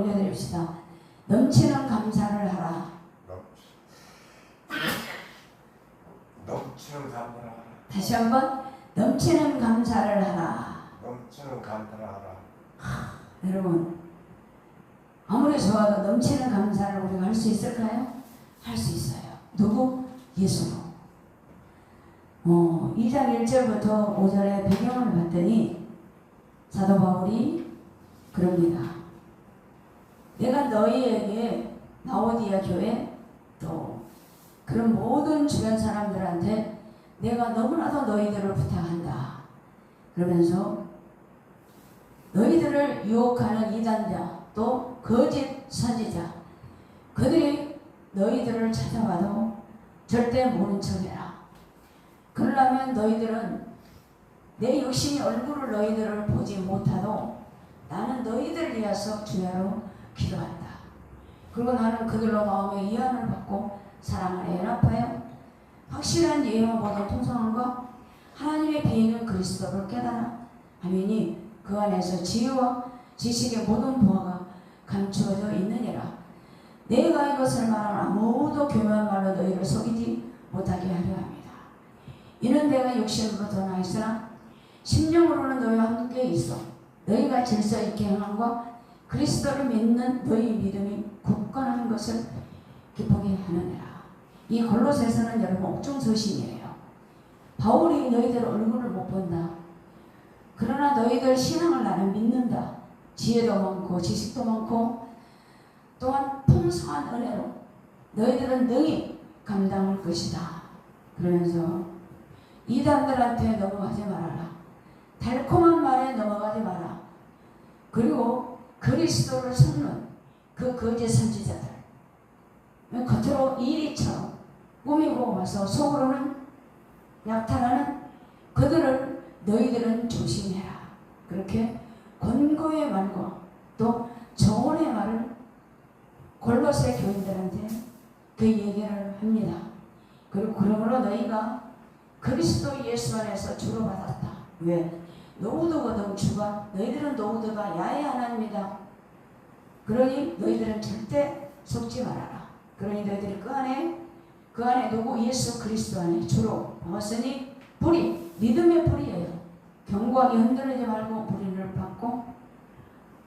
올려드립시다. 넘치는 감사를 하라. 넘치는 감사를 하라. 다시 한번 넘치는 감사를 하라. 넘치는 감사를 하라. 여러분, 아무리 좋아도 넘치는 감사를 우리가 할 수 있을까요? 할 수 있어요. 누구? 예수로. 2장 1절부터 5절의 배경을 봤더니 사도 바울이 그럽니다. 내가 너희에게 라오디아 교회 또 그런 모든 주변 사람들한테 내가 너무나도 너희들을 부탁한다. 그러면서 너희들을 유혹하는 이단자 또 거짓 선지자 그들이 너희들을 찾아와도 절대 모른 척해라. 그러려면 너희들은 내 육신이 얼굴을 너희들을 보지 못하도 나는 너희들을 위해서 주야로 기도한다. 그리고 나는 그들로 마음의 위안을 받고 사랑을 연합하여 확실한 예와 모든 통성함과 하나님의 비행은 그리스도를 깨달아 하매니 그 안에서 지혜와 지식의 모든 보화가 감추어져 있느니라. 내가 이것을 말하는 아무도 교묘한 말로 너희를 속이지 못하게 하려 합니다. 이는 내가 육신으로 떠나 있으나 심령으로는 너희와 함께 있어 너희가 질서 있게 행함과 그리스도를 믿는 너희 믿음이 굳건한 것을 기쁘게 하느니라. 이 골로새서는 여러분 옥중서신이에요. 바울이 너희들 얼굴을 못 본다. 그러나 너희들 신앙을 나는 믿는다. 지혜도 많고 지식도 많고 또한 풍성한 은혜로 너희들은 능히 감당할 것이다. 그러면서 이단들한테 넘어가지 말아라. 달콤한 말에 넘어가지 마라. 그리고 그리스도를 섞는 그 거짓 선지자들 겉으로 이리처럼 꾸미고 와서 속으로는 약탈하는 그들을 너희들은 조심해라. 그렇게 권고의 말과 또 조언의 말을 골로새 교인들한테 그 얘기를 합니다. 그리고 그러므로 너희가 그리스도 예수 안에서 주로 받았다. 왜? 노후도거든 주가 너희들은 노후도가 야외하나입니다. 그러니 너희들은 절대 속지 말아라. 그러니 너희들이 그 안에 누구? 예수 그리스도 안에 주로 먹었으니 뿌리 믿음의 뿌리예요. 견고하게 흔들리지 말고 뿌리를 받고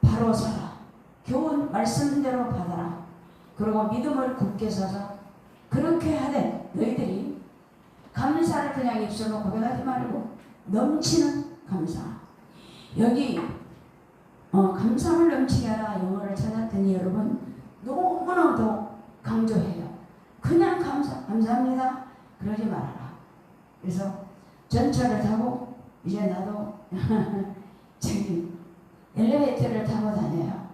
바로 서라. 교훈 말씀대로 받아라. 그리고 믿음을 굳게 서서 그렇게 하되 너희들이 감사를 그냥 입술로 고백하지 말고 넘치는 감사. 여기 감사를 넘치게 하라 영어를 찾았더니 여러분 너무나도 강조해요. 그냥 감사합니다. 그러지 말아라. 그래서 전철을 타고 이제 나도 저기 엘리베이터를 타고 다녀요.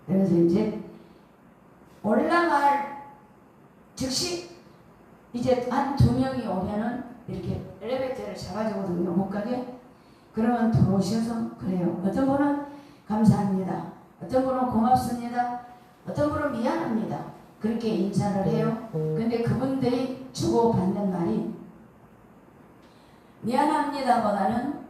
그래서 이제 올라갈 즉시 이제 한 2명이 오면은 이렇게 엘리베이터를 잡아주거든요. 못 가게. 그러면 들어오셔서 그래요. 어떤 분은 감사합니다. 어떤 분은 고맙습니다. 어떤 분은 미안합니다. 그렇게 인사를 해요. 근데 그분들이 주고받는 말이 미안합니다보다는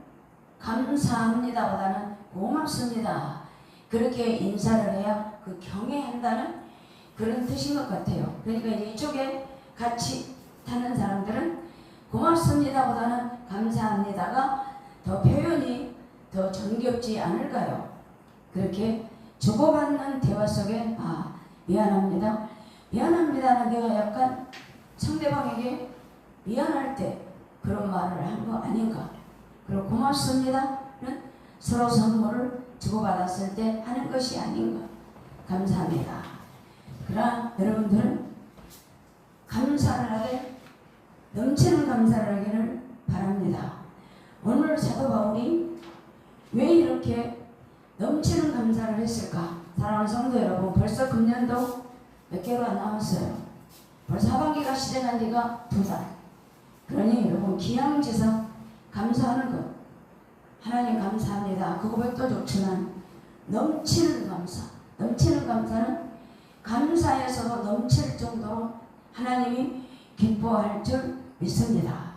감사합니다보다는 고맙습니다. 그렇게 인사를 해야 그 경애한다는 그런 뜻인 것 같아요. 그러니까 이제 이쪽에 같이 타는 사람들은 고맙습니다보다는 감사합니다가 더 표현이 더 정겹지 않을까요? 그렇게 주고받는 대화 속에 미안합니다. 미안합니다는 내가 약간 상대방에게 미안할 때 그런 말을 한 거 아닌가. 그리고 고맙습니다는 서로 선물을 주고받았을 때 하는 것이 아닌가. 감사합니다. 그러나 여러분들은 감사를 하되 넘치는 감사를 하기를 바랍니다. 오늘 사도 바울이 왜 이렇게 넘치는 감사를 했을까? 사랑하는 성도 여러분, 벌써 금년도 몇 개월 안 남았어요. 벌써 하반기가 시작한 지가 2달. 그러니 여러분 기양지사 감사하는 것 하나님 감사합니다. 그 고백도 좋지만 넘치는 감사는 감사에서도 넘칠 정도로 하나님이 기뻐할 줄 믿습니다.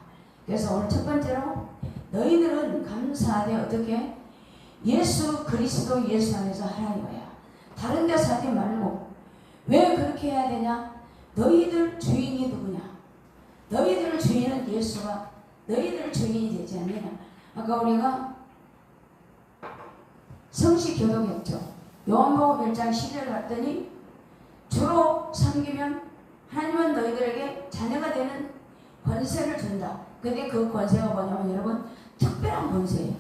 그래서 오늘 첫 번째로 너희들은 감사하되 어떻게? 예수 그리스도 예수 안에서 하나님이야. 다른 데서 하지 말고. 왜 그렇게 해야 되냐? 너희들 주인이 누구냐? 너희들 주인은 예수가 너희들 주인이 되지 않느냐? 아까 우리가 성시교독했죠. 요한복음 1장 10절 봤더니 주로 섬기면 하나님은 너희들에게 자녀가 되는 권세를 준다. 근데 그 권세가 뭐냐면 여러분 특별한 권세예요.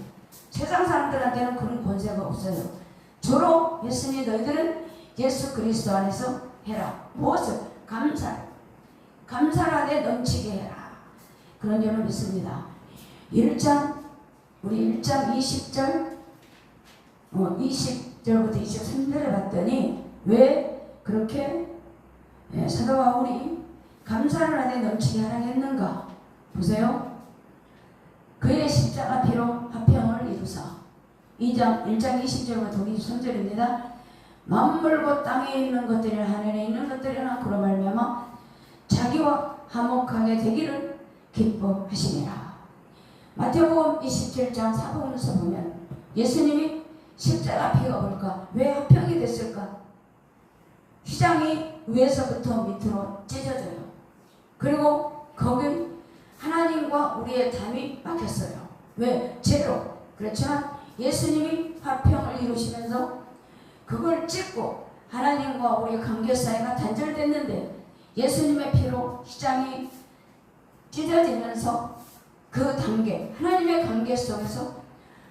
세상 사람들한테는 그런 권세가 없어요. 주로 예수님 너희들은 예수 그리스도 안에서 해라. 무엇을? 감사를 하되 넘치게 해라. 그런 줄을 믿습니다. 1장 우리 1장 20절부터 23절에 봤더니 왜 그렇게 사도 바울이 감사를 하되 넘치게 하라 했는가? 보세요. 그의 십자가 피로 화평을 이루사 1장 20절부터 23절입니다. 만물고 땅에 있는 것들이나 하늘에 있는 것들이나 그로 말미암아 자기와 화목하게 되기를 기뻐하시니라. 마태복음 27장 사복음에서 보면 예수님이 십자가 피가 뭘까? 왜 화평이 됐을까? 휘장이 위에서부터 밑으로 찢어져요. 그리고 거기 하나님과 우리의 담이 막혔어요. 왜? 죄로. 그렇지만 예수님이 화평을 이루시면서 그걸 찢고 하나님과 우리의 관계 사이가 단절됐는데 예수님의 피로 휘장이 찢어지면서 그 단계, 하나님의 관계 속에서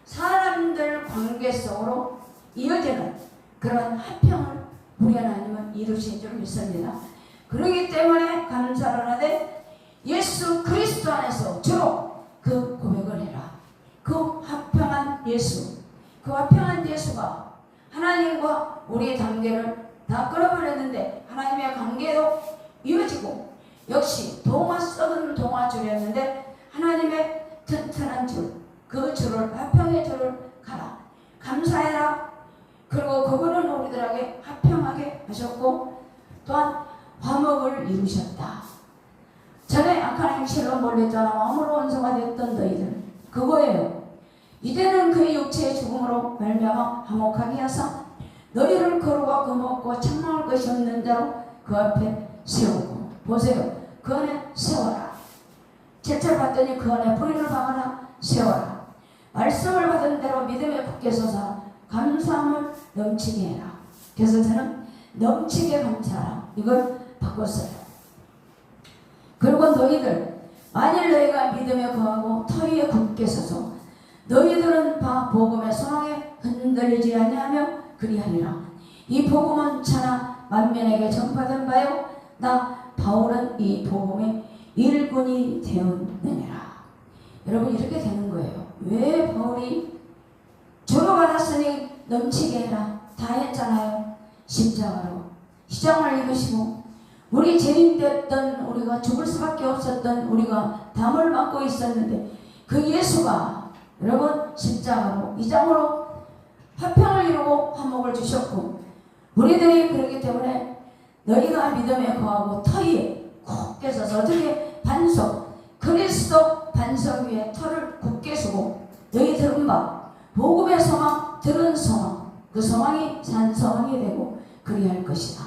사람들 관계 속으로 이어지는 그런 화평을 우리 하나님은 이루신 줄 믿습니다. 그렇기 때문에 감사를 하되 예수 그리스도 안에서 주로 그 고백을 해라. 그 화평한 예수, 그 화평한 예수가 하나님과 우리의 관계를 다 끊어버렸는데 하나님의 관계도 이어지고 역시 썩은 동화줄이었는데 하나님의 튼튼한 줄, 그 줄을 화평의 줄을 가라. 감사해라. 그리고 그분은 우리들에게 화평하게 하셨고 또한 화목을 이루셨다. 전에 악한 행실로 몰렸잖아. 마음으로 원수가 됐던 너희들 그거예요. 이제는 그의 육체의 죽음으로 말미암아 화목하게 하사 너희를 거룩하고 금없고 책망할 것이 없는 대로 그 앞에 세우고. 보세요. 그 안에 세워라. 제철 받더니 그 안에 뿌리를 박아라. 세워라. 말씀을 받은 대로 믿음에 굳게 서서 감사함을 넘치게 해라. 그래서 저는 넘치게 감사하라. 이걸 바꿨어요. 그리고 너희들 만일 너희가 믿음에 거하고 터위에 굳게 서서 너희들은 복음의 소망에 흔들리지 아니하며 그리하리라. 이 복음은 차나 만민에게 전파된 바요 나 바울은 이 복음의 일꾼이 되었느니라. 여러분 이렇게 되는 거예요. 왜 바울이 주로 받았으니 넘치게 해라 다 했잖아요. 십자가로 시장을 이루시고 우리 죄인 됐던 우리가 죽을 수밖에 없었던 우리가 담을 맡고 있었는데 그 예수가 여러분 십자가로 이장으로 화평을 이루고 화목을 주셨고 우리들이 그렇기 때문에 너희가 믿음에 거하고 터위에 굳게 서서 어떻게 반석 그리스도 반석 위에 터를 굳게 서고 너희 들은 바 복음의 소망 들은 소망 그 소망이 산 소망이 되고 그리할 것이다.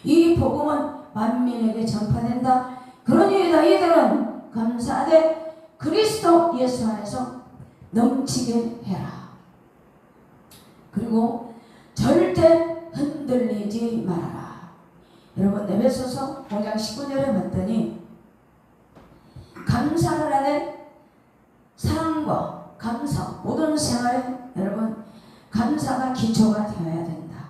이 복음은 만민에게 전파된다. 그러니 너희들은 감사하되 그리스도 예수 안에서 넘치게 해라. 그리고 절대 흔들리지 말아라. 여러분 에베소서 5장 19절에 봤더니 감사를 하되 사랑과 감사 모든 생활에 여러분 감사가 기초가 되어야 된다.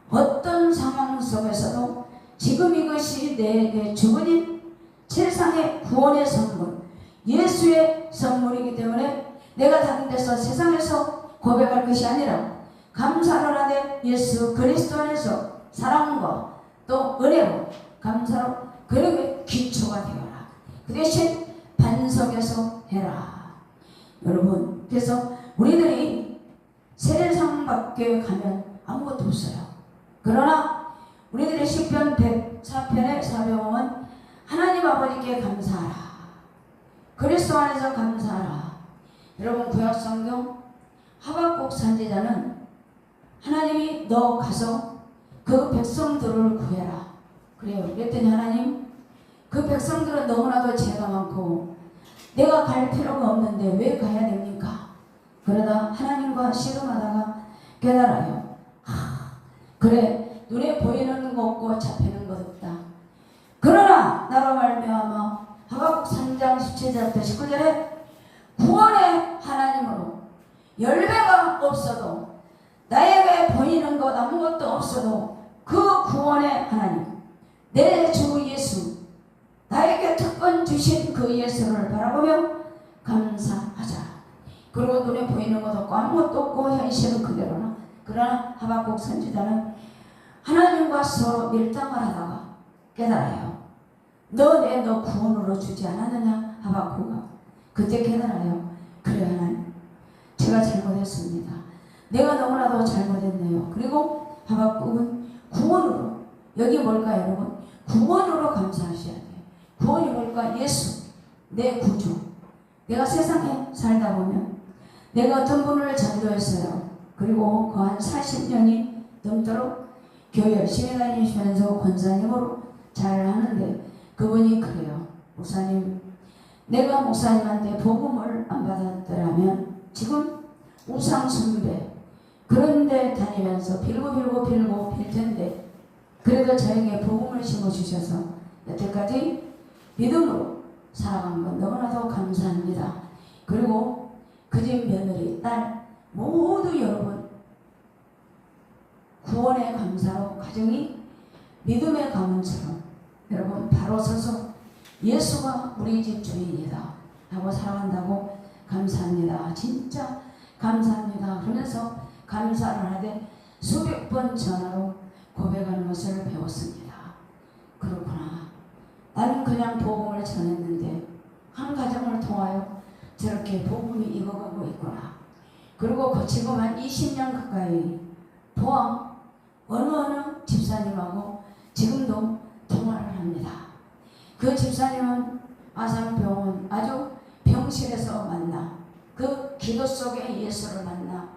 어떤 상황 속에서도 지금 이것이 내게 주어진 세상의 구원의 선물 예수의 선물이기 때문에 내가 다른 데서 세상에서 고백할 것이 아니라 감사를 하되 예수 그리스도 안에서 사랑과 또 은혜로 감사로 그에게 기초가 되어라. 그 대신 반석에서 해라. 여러분 그래서 우리들이 세상 밖에 가면 아무것도 없어요. 그러나 우리들의 시편 104편의 400원은 하나님 아버지께 감사하라. 그리스도 안에서 감사하라. 여러분 구약성경 하박국 선지자는 하나님이 너 가서 그 백성들을 구해라. 그래요. 그랬더니 하나님, 그 백성들은 너무나도 죄가 많고 내가 갈 필요가 없는데 왜 가야 됩니까? 그러다 하나님과 씨름하다가 깨달아요. 그래, 눈에 보이는 것 없고 잡히는 것 없다. 그러나 나로 말미암아 하박국 3장 17절부터 19절에 구원의 하나님으로 열매가 없어도 나에게 보이는 것 아무것도 없어도 그 구원의 하나님, 내 주 예수, 나에게 특권 주신 그 예수를 바라보며 감사하자. 그리고 눈에 보이는 것 없고 아무것도 없고 현실은 그대로나. 그러나 하박국 선지자는 하나님과 서로 밀당을 하다가 깨달아요. 너 구원으로 주지 않았느냐 하박국아. 그때 깨달아요. 그래 하나님, 제가 잘못했습니다. 내가 너무나도 잘못했네요. 그리고 하박국은 구원으로, 여기 뭘까요 여러분? 구원으로 감사하셔야 돼요. 구원이 뭘까? 예수, 내 구주. 내가 세상에 살다 보면 내가 어떤 분을 전도했어요. 그리고 그 한 40년이 넘도록 교회 열심히 다니시면서 권사님으로 잘 하는데 그분이 그래요. 목사님, 내가 목사님한테 복음을 안 받았더라면 지금 우상 숭배 그런데 다니면서 빌고 빌 텐데 그래도 저에게 복음을 심어주셔서 여태까지 믿음으로 살아간 건 너무나도 감사합니다. 그리고 그 집 며느리, 딸 모두 여러분 구원의 감사로 가정이 믿음의 가문처럼 여러분 바로 서서 예수가 우리 집 주인이다 하고 살아간다고 감사합니다. 진짜 감사합니다. 그러면서 감사를 하되 수백 번 전화로 고백하는 것을 배웠습니다. 그렇구나. 나는 그냥 복음을 전했는데 한 가정을 통하여 저렇게 복음이 익어가고 있구나. 그리고 그 지금 한 20년 가까이 포항 어느 집사님하고 지금도 통화를 합니다. 그 집사님은 아산병원 아주 병실에서 만나 그 기도 속에 예수를 만나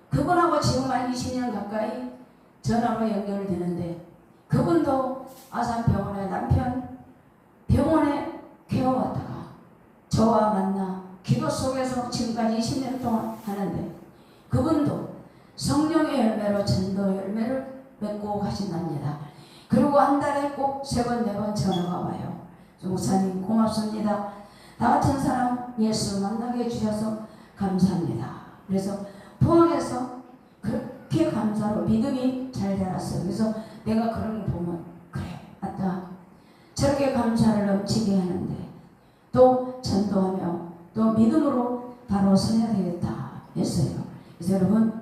그분하고 지금 한 20년 가까이 전화로 연결되는데 그분도 아산병원의 남편 병원에 케어왔다가 저와 만나 기도 속에서 지금까지 20년 동안 하는데 그분도 성령의 열매로 전도 열매를 맺고 가신답니다. 그리고 한 달에 꼭 3번, 4번 전화가 와요. 목사님 고맙습니다. 나 같은 사람 예수 만나게 해주셔서 감사합니다. 그래서 포항에서 그렇게 감사로 믿음이 잘 자랐어요. 그래서 내가 그런 거 보면 그래 맞다. 저렇게 감사를 넘치게 하는데 또 전도하며 또 믿음으로 바로 서야 되겠다 했어요. 그래서 여러분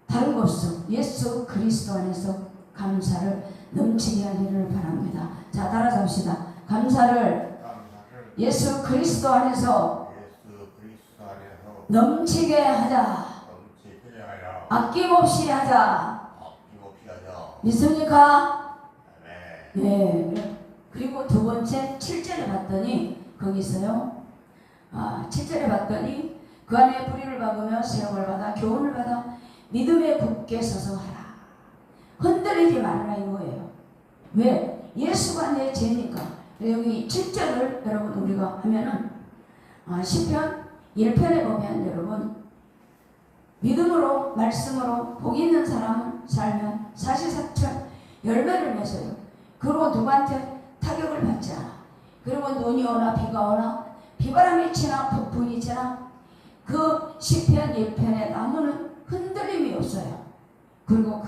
다른 거 없어. 예수 그리스도 안에서 감사를 넘치게 하기를 바랍니다. 자 따라잡시다. 감사를 예수 그리스도 안에서 넘치게 하자. 아낌없이 하자. 믿습니까? 네. 그리고 두 번째 7절에 봤더니 거기 있어요. 7절에 봤더니 그 안에 뿌리를 박으며 세움을 받아 교훈을 받아 믿음에 굳게 서서 하라. 흔들리지 말라 이거예요. 왜? 예수가 내 죄니까. 여기 7절을 여러분 우리가 하면은 시편 1편에 보면 여러분 믿음으로 말씀으로 복 있는 사람은 살면 사시사철 열매를 맺어요. 그리고 누구한테 타격을 받지 않아. 그리고 눈이 오나 비가 오나 비바람이 치나 폭풍이 치나 그 시편 1편의 나무는 흔들림이 없어요. 그리고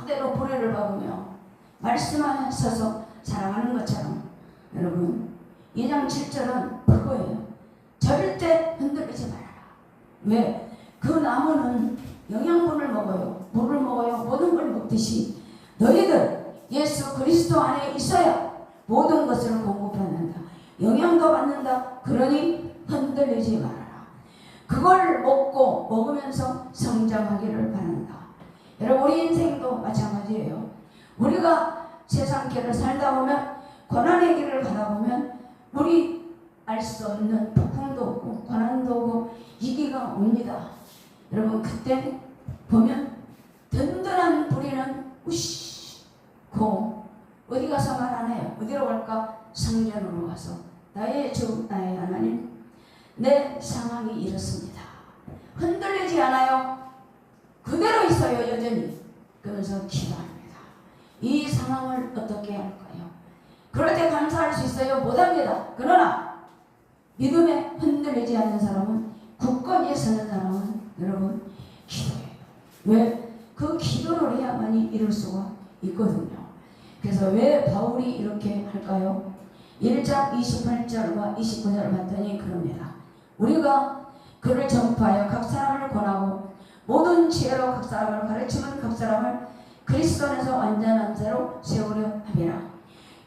그대로 뿌리를 박으며 말씀 안에 서서 사랑하는 것처럼 여러분 2장 7절은 그거예요. 절대 흔들리지 말아라. 왜? 그 나무는 영양분을 먹어요. 물을 먹어요. 모든 걸 먹듯이 너희들 예수 그리스도 안에 있어야 모든 것을 공급받는다. 영양도 받는다. 그러니 흔들리지 말아라. 그걸 먹으면서 성장하기를 바란다. 여러분 우리 인생도 마찬가지예요. 우리가 세상 길을 살다 보면 고난의 길을 가다 보면 우리 알 수 없는 폭풍도 오고 고난도 오고 위기가 옵니다. 여러분 그때 보면 든든한 뿌리는 우시 어디로 갈까? 성전으로 가서 나의 주 나의 하나님, 내 상황이 이렇습니다. 흔들리지 않아요. 그대로 있어요. 여전히. 그러면서 기도합니다. 이 상황을 어떻게 할까요? 그럴 때 감사할 수 있어요? 못합니다. 그러나 믿음에 흔들리지 않는 사람은, 굳건히 서는 사람은 여러분 기도해요. 왜? 그 기도를 해야만이 이룰 수가 있거든요. 그래서 왜 바울이 이렇게 할까요? 1장 28절과 29절을 봤더니 그럽니다. 우리가 그를 전파하여 각 사람을 권하고 모든 지혜로 각 사람을 가르치면 각 사람을 그리스도 안에서 완전한 자로 세우려 함이라.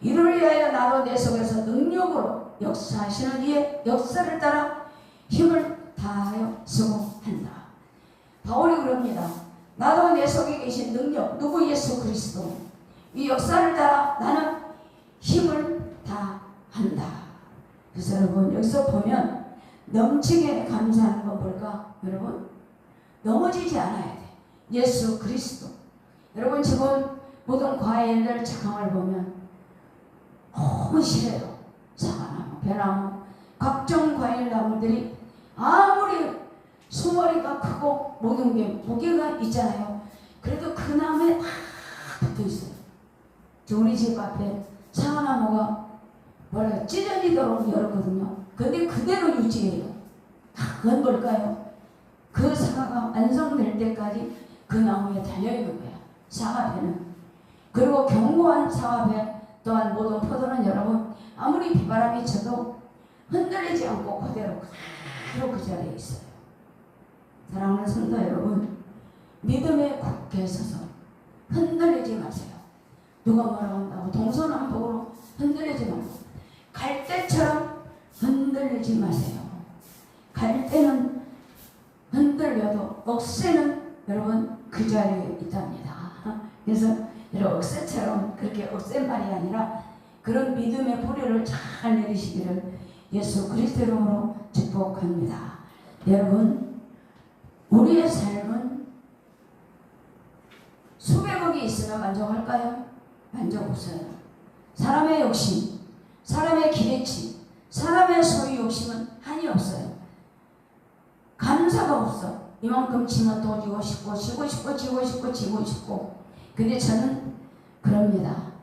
이를 위하여 나도 내 속에서 능력으로 역사하시는 이의 역사를 따라 힘을 다하여 수고한다. 바울이 그럽니다. 나도 내 속에 계신 능력, 누구? 예수 그리스도. 이 역사를 따라 나는 힘을 다한다. 그래서 여러분 여기서 보면 넘치게 감사하는 건 뭘까? 여러분 넘어지지 않아야 돼. 예수 그리스도. 여러분 지금 모든 과일들 작황을 보면 너무 싫어요. 사과나무, 배나무, 각종 과일 나무들이 아무리 수머리가 크고 모든 게 무게가 있잖아요. 그래도 그 나무에 다 붙어 있어요. 우리 집 앞에 사과나무가 뭐라 찢어지도록 열었거든요. 근데 그대로 유지해요. 그건 뭘까요? 그 사과가 완성될 때까지 그 나무에 달려있는 거야. 사과배는. 그리고 견고한 사과배 또한 모든 포도는 여러분 아무리 비바람이 쳐도 흔들리지 않고 그대로 그 자리에 있어요. 사랑하는 성도 여러분, 믿음에 굳게 서서 흔들리지 마세요. 누가 뭐라고 한다고 동서남북으로 흔들리지 말고 갈대처럼 흔들리지 마세요. 갈대는 흔들려도 억새는 여러분 그 자리에 있답니다. 그래서 여러분 억새처럼 그렇게 억새말이 아니라 그런 믿음의 뿌리를 잘 내리시기를 예수 그리스도 이름으로 축복합니다. 여러분 우리의 삶은 수백억이 있으면 만족할까요? 만족 없어요. 사람의 욕심, 사람의 기대치, 사람의 소유 욕심은 한이 없어요. 감사가 없어. 이만큼 치면 또 지고 싶고 지고 싶고 지고 싶고 지고 싶고. 근데 저는 그럽니다.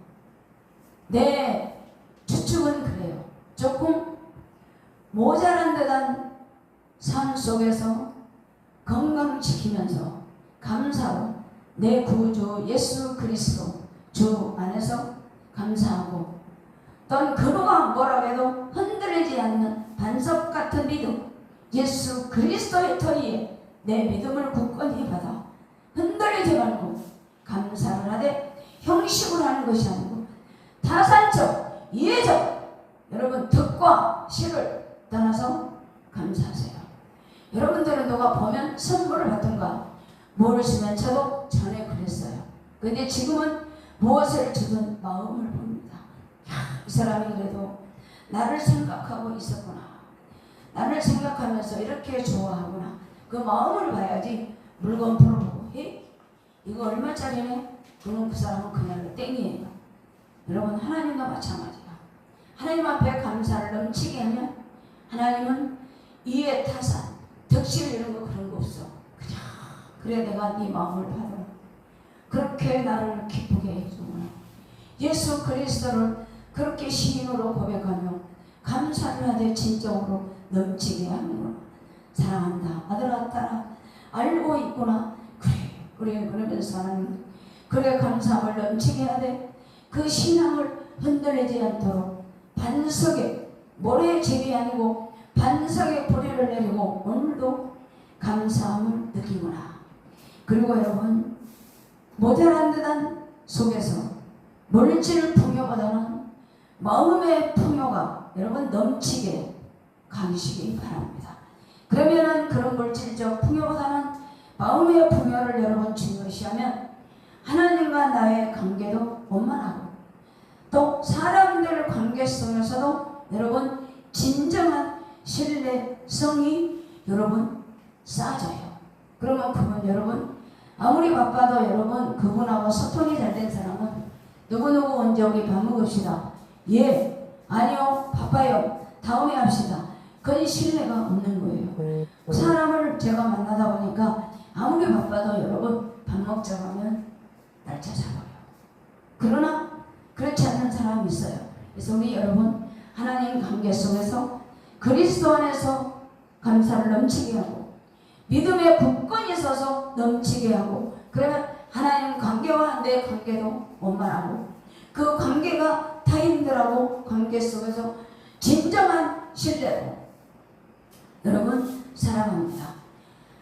내 추측은 그래요. 조금 모자란 듯한 삶 속에서 건강을 지키면서 감사로 내 구주 예수 그리스도 주 안에서 감사하고 또한 그누가 뭐라고 해도 흔들리지 않는 반석 같은 믿음, 예수 그리스도의 터 위에 내 믿음을 굳건히 받아 흔들리지 말고 감사를 하되 형식으로 하는 것이 아니고 타산적, 이해적, 여러분 덕과 실을 떠나서 감사하세요. 여러분들은 누가 보면 선물을 받든가 뭘 주면 저도 전에 그랬어요. 근데 지금은 무엇을 주든 마음을 봅니다. 이 사람이 그래도 나를 생각하고 있었구나. 나를 생각하면서 이렇게 좋아하구나. 그 마음을 봐야지 물건 풀어보고 이거 얼마짜리네? 그러면 그 사람은 그냥 땡이에요. 여러분 하나님과 마찬가지야. 하나님 앞에 감사를 넘치게 하면 하나님은 이해 타산, 덕실 이런 거 그런 거 없어. 그냥 그래 내가 네 마음을 받아. 그렇게 나를 기쁘게 해주구나. 예수 그리스도를 그렇게 시인으로 고백하며 감사를 하되 진정으로 넘치게 하는구나. 사랑한다. 아들아 딸아 알고 있구나. 그래 그러면서 하나님 그래 감사함을 넘치게 하되 그 신앙을 흔들리지 않도록 반석에 모래의 집이 아니고 반석에 뿌리를 내리고 오늘도 감사함을 느끼구나. 그리고 여러분 모자란 듯한 속에서 물질 풍요보다는 마음의 풍요가 여러분 넘치게 가시기 바랍니다. 그러면은 그런 물질적 풍요보다는 마음의 풍요를 여러분 중요시하면 하나님과 나의 관계도 원만하고 또 사람들 관계 속에서도 여러분 진정한 신뢰성이 여러분 쌓여요. 그러면 그분 여러분 아무리 바빠도 여러분 그분하고 소통이 잘 된 사람은 누구누구 언제 우리 밥 먹읍시다 예, 아니요, 바빠요, 다음에 합시다. 그건 신뢰가 없는 거예요. 사람을 제가 만나다 보니까 아무리 바빠도 여러분 밥 먹자고 하면 날짜 잡아요. 그러나 그렇지 않는 사람이 있어요. 그래서 우리 여러분 하나님 관계 속에서 그리스도 안에서 감사를 넘치게 하고 믿음의 굳건히 서서 넘치게 하고, 그러면 하나님 관계와 내 관계도 원만하고 그 관계가 타인들하고 관계 속에서 진정한 신뢰로 여러분 살아갑니다.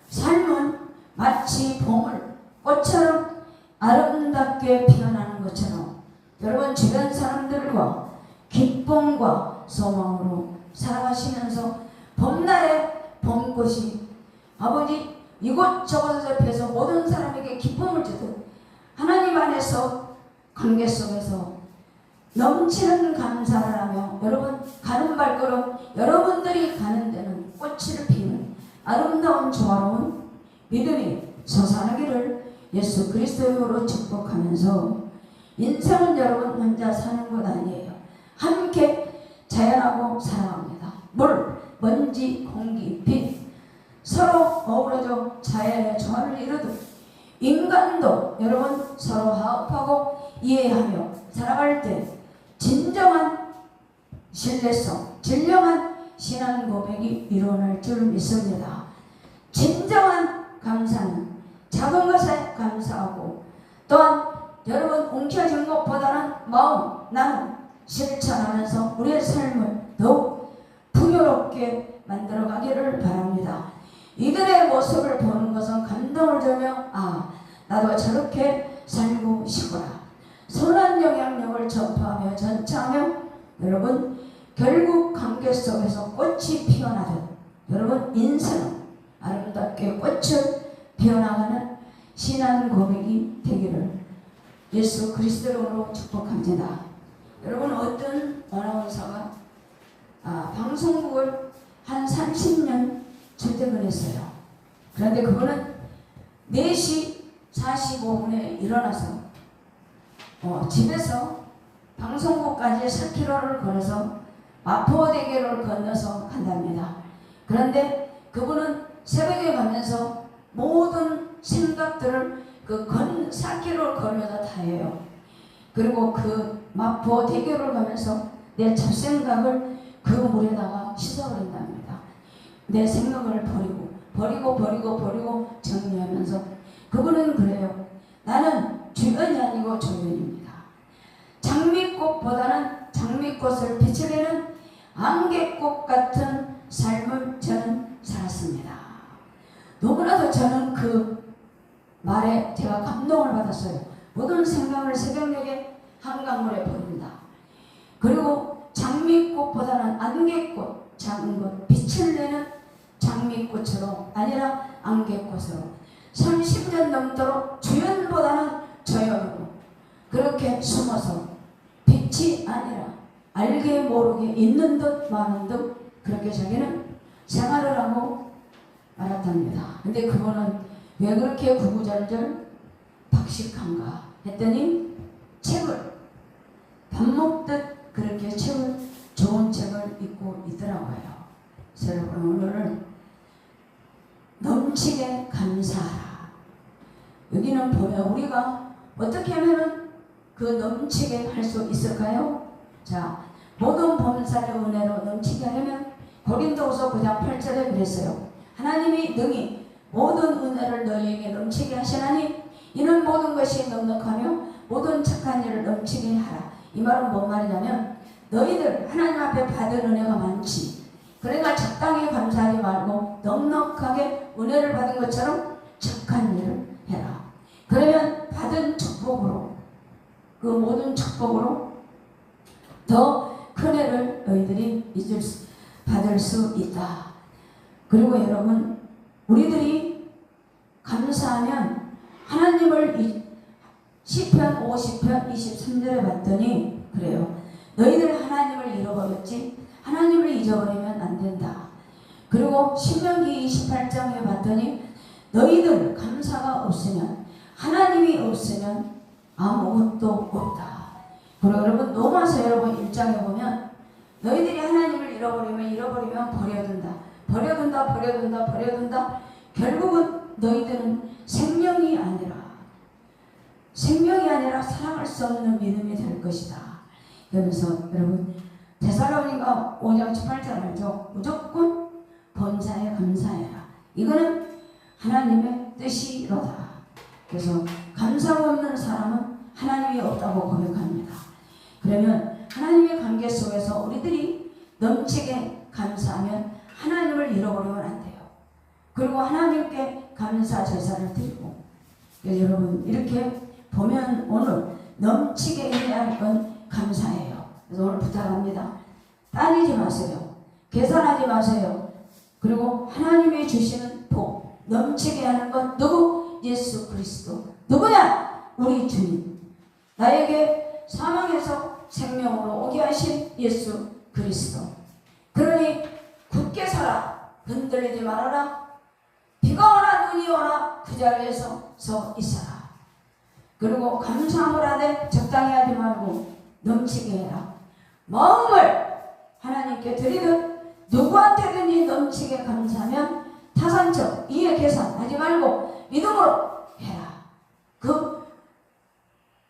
삶은 마치 봄을 꽃처럼 아름답게 피어나는 것처럼 여러분 주변 사람들과 기쁨과 소망으로 살아가시면서 봄날에 봄꽃이 아버지 이곳저곳에서 피어서 모든 사람에게 기쁨을 주듯 하나님 안에서 관계 속에서 넘치는 감사를 하며 여러분 가는 발걸음, 여러분들이 가는 데는 꽃을 피우는 아름다운 조화로운 믿음이 솟아나기를 예수 그리스도의 이름으로 축복하면서, 인생은 여러분 혼자 사는 것 아니에요. 함께 자연하고 살아갑니다. 물, 먼지, 공기, 빛 서로 어우러져 자연의 조화를 이루듯 인간도 여러분 서로 화합하고 이해하며 살아갈 때 진정한 신뢰성, 진정한 신앙 고백이 일어날 줄 믿습니다. 진정한 감사는 작은 것에 감사하고, 또한 여러분 움켜진 것보다는 마음, 나눔, 실천하면서 우리의 삶을 더욱 풍요롭게 만들어가기를 바랍니다. 이들의 모습을 보는 것은 감동을 주며 아, 나도 저렇게 살고 싶구나. 선한 영향력을 전파하며 전차하며 여러분 결국 관계 속에서 꽃이 피어나듯 여러분 인생은 아름답게 꽃을 피어나가는 신앙 고백이 되기를 예수 그리스도로 축복합니다. 여러분 어떤 아나운서가 방송국을 한 30년 출퇴근했어요. 그런데 그거는 4시 45분에 일어나서 집에서 방송국까지 4km를 걸어서 마포대교를 건너서 간답니다. 그런데 그분은 새벽에 가면서 모든 생각들을 그 4km를 걸으면서 다 해요. 그리고 그 마포대교를 가면서 내 잡생각을 그 물에다가 씻어버린답니다. 내 생각을 버리고 정리하면서 그분은 그래요. 나는 주변이 아니고 조변입니다. 장미꽃보다는 장미꽃을 빛을 내는 안개꽃 같은 삶을 저는 살았습니다. 너무나도 저는 그 말에 제가 감동을 받았어요. 모든 생각을 새벽녘에 한강물에 버린다. 그리고 장미꽃보다는 안개꽃, 작은 것, 빛을 내는 장미꽃으로 아니라 안개꽃으로 30년 넘도록 주연보다는 저연으로 그렇게 숨어서 빛이 아니라 알게 모르게 있는 듯 마는 듯 그렇게 자기는 생활을 하고 말았답니다. 근데 그거는 왜 그렇게 구구절절 박식한가 했더니 책을 밥 먹듯 그렇게 좋은 책을 읽고 있더라고요. 그래서 여러분 오늘은 넘치게 감사하라. 여기는 보면 우리가 어떻게 하면 그 넘치게 할 수 있을까요? 자, 모든 범사의 은혜로 넘치게 하려면 고린도후서 9장 8절에 그랬어요. 하나님이 능히 모든 은혜를 너희에게 넘치게 하시나니 이는 모든 것이 넉넉하며 모든 착한 일을 넘치게 하라. 이 말은 뭔 말이냐면 너희들 하나님 앞에 받은 은혜가 많지. 그러니까 적당히 감사하지 말고 넉넉하게 은혜를 받은 것처럼 착한 일을 해라. 그러면 받은 축복으로 그 모든 축복으로 더 큰 은혜를 너희들이 받을 수 있다. 그리고 여러분 우리들이 감사하면 하나님을 시편 50편 23절에 봤더니 그래요. 너희들 하나님을 잃어버렸지 하나님을 잊어버리면 안 된다. 그리고 신명기 28장에 봤더니 너희들 감사가 없으면 하나님이 없으면 아무것도 없다. 그리고 여러분 로마서 여러분 1장에 보면 너희들이 하나님을 잃어버리면 버려둔다. 결국은 너희들은 생명이 아니라 사랑할 수 없는 믿음이 될 것이다. 그러면서 여러분 데살로니가 5장 18절 알죠? 무조건 범사에 감사해라. 이거는 하나님의 뜻이로다. 그래서 감사가 없는 사람은 하나님이 없다고 고백합니다. 그러면 하나님의 관계 속에서 우리들이 넘치게 감사하면 하나님을 잃어버리면 안 돼요. 그리고 하나님께 감사 제사를 드리고, 여러분 이렇게 보면 오늘 넘치게 해야 할 건 감사예요. 그래서 오늘 부탁합니다. 따지지 마세요. 계산하지 마세요. 그리고 하나님이 주시는 복 넘치게 하는 건 누구? 예수 그리스도. 누구냐? 우리 주님. 나에게 사망에서 생명으로 오게 하신 예수 그리스도. 그러니 굳게 서라. 흔들리지 말아라. 비가 오나 눈이 오나 그 자리에서 서 있어라. 그리고 감사함을 하되 적당히 하지 말고 넘치게 해라. 마음을 하나님께 드리듯 누구한테든지 넘치게 감사하면 타산적 이해 계산하지 말고 믿음으로 해라. 그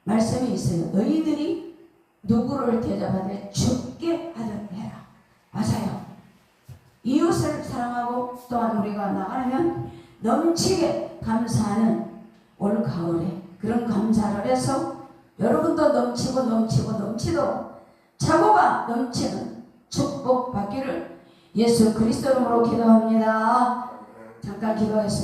말씀이 있어요. 너희들이 누구를 대접하되 죽게 하듯 해라. 맞아요. 이웃을 사랑하고 또한 우리가 나가려면 넘치게 감사하는 올 가을에 그런 감사를 해서 여러분도 넘치도록 차고가 넘치는 축복 받기를 예수 그리스도 이름으로 기도합니다. 잠깐 기도하겠습니다.